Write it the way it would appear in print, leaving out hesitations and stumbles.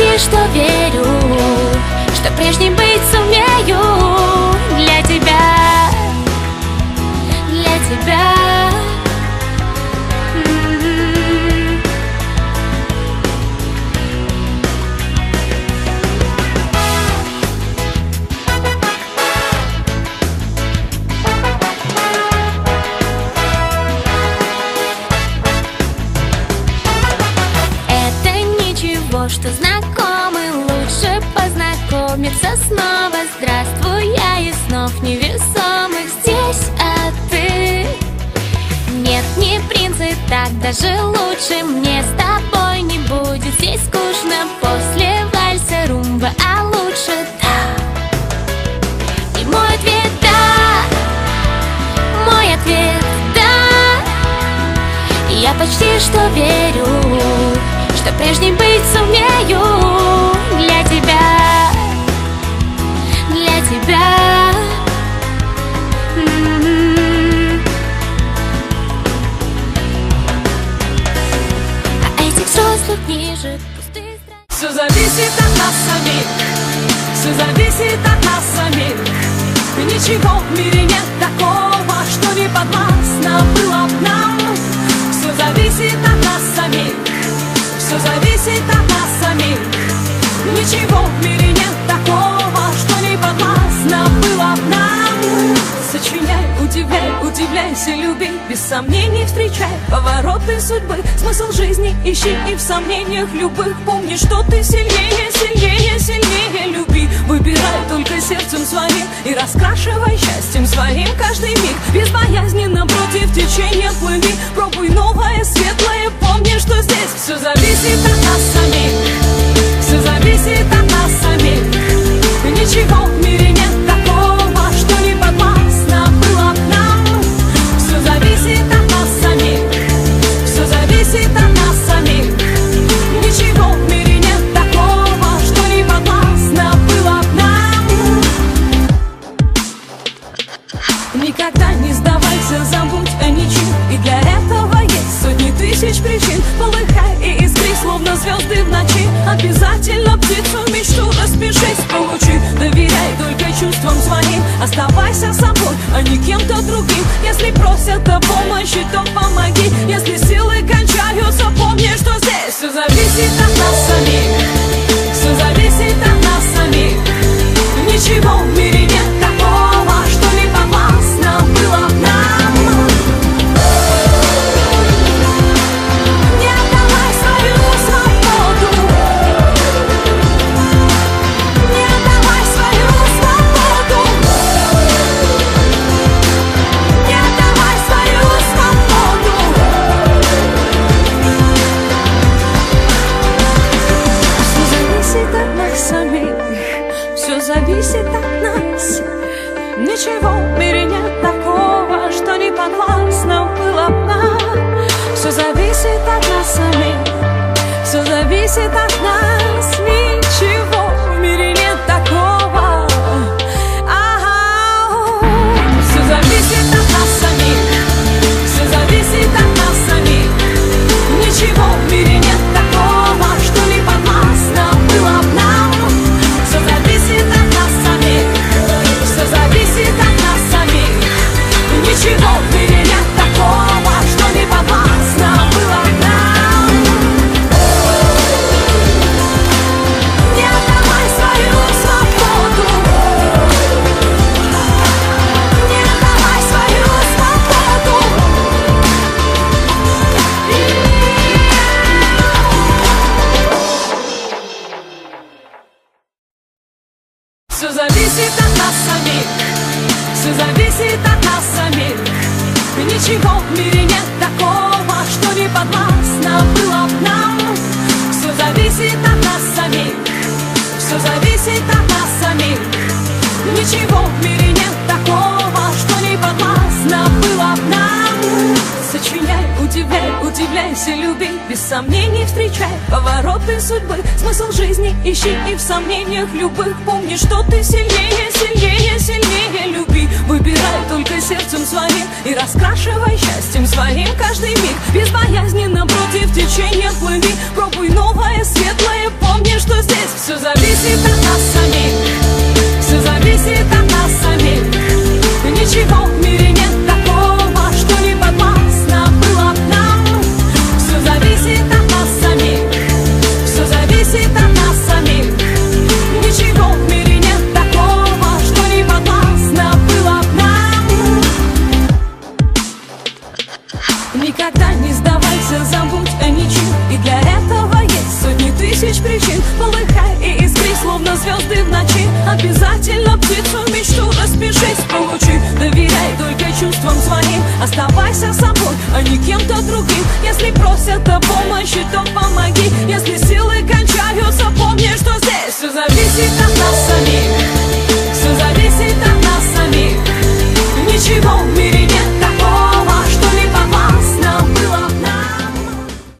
почти что верю, что прежней быть сумею для тебя, для тебя. Что знакомы, лучше познакомиться снова. Здравствуй, я из снов невесомых здесь, а ты? Нет, не принц, и так даже лучше. Мне с тобой не будет здесь скучно. После вальса румба, а лучше да. И мой ответ да, мой ответ да. Я почти что верю, что прежней быть сумею для тебя, для тебя. А этих взрослых книжек пустые страницы. Все зависит от нас самих, все зависит от нас самих. Ничего в мире нет такого, что не подвластно было б нам. Все зависит от нас самих, все зависит от нас самих. Ничего в мире нет такого, что не подвластно было б нам. Сочиняй, удивляй, удивляйся, люби, без сомнений встречай повороты судьбы. Смысл жизни ищи и в сомнениях любых помни, что ты сильнее, сильнее, сильнее. Люби, выбирай только сердцем своим и раскрашивай счастьем своим каждый миг. Безбоязненно против течения плыви, пробуй новое, светлое, помни, что здесь все зависит от нас самих, все зависит от нас самих. Ничего в мире нет такого, что не подвластно было б нам. Все зависит от нас самих, все зависит от нас самих. Ничего в мире нет такого, что не подвластно было б нам. Никогда не сдавайся, забудь о ничем, и для этого есть сотни тысяч причин. Полыхай и искри, словно звезды в ночи. Обязательно птицу мечту распишись, получи. Доверяй только чувствам своим, оставайся собой, а не кем-то другим. Если просят о помощи, то помоги. Если силы кончаются, помни, что здесь все зависит от нас самих, все зависит от нас самих. Ничего в мире нет такого, что не подвластно было б нам. Зависит от нас. Ничего в мире нет такого, что не подвластно было б нам. Все зависит от нас самих, все зависит от нас. Ничего в мире нет такого. Все зависит от нас самих, все зависит от нас самих. Ничего в мире нет такого, что не подвластно было б нам. Все зависит от нас самих, все зависит от нас самих. Ничего в мире нет такого, что не подвластно было б нам. Не отдавай свою свободу, не отдавай свою свободу. Все зависит от нас самих, все зависит от нас самих. Ничего в мире нет такого, что не подвластно было б нам. Все зависит от нас самих, все зависит от нас самих. Ничего в мире нет такого, что не подвластно было б нам. Сочиняй, удивляй, удивляй Доверяйся, люби, без сомнений встречай повороты судьбы. Смысл жизни ищи и в сомнениях любых помни, что ты сильнее, сильнее, сильнее. Люби, выбирай только сердцем своим и раскрашивай счастьем своим каждый миг. Безбоязненно против течения плыви, пробуй новое, светлое, помни, что здесь все зависит от нас самих. Все зависит от нас самих. Ничего в мире нет такого, что не подвластно было б нам. Все зависит от нас самих. Все зависит от нас самих. Ничего в мире нет такого, что не подвластно было б нам. Никогда не сдавайся, забудь о ничем. И для этого есть сотни тысяч причин. Полыхай и искри, словно звезды в ночи. Обязательно птицу мечту распишись, получи. Доверяй только чувствам своим.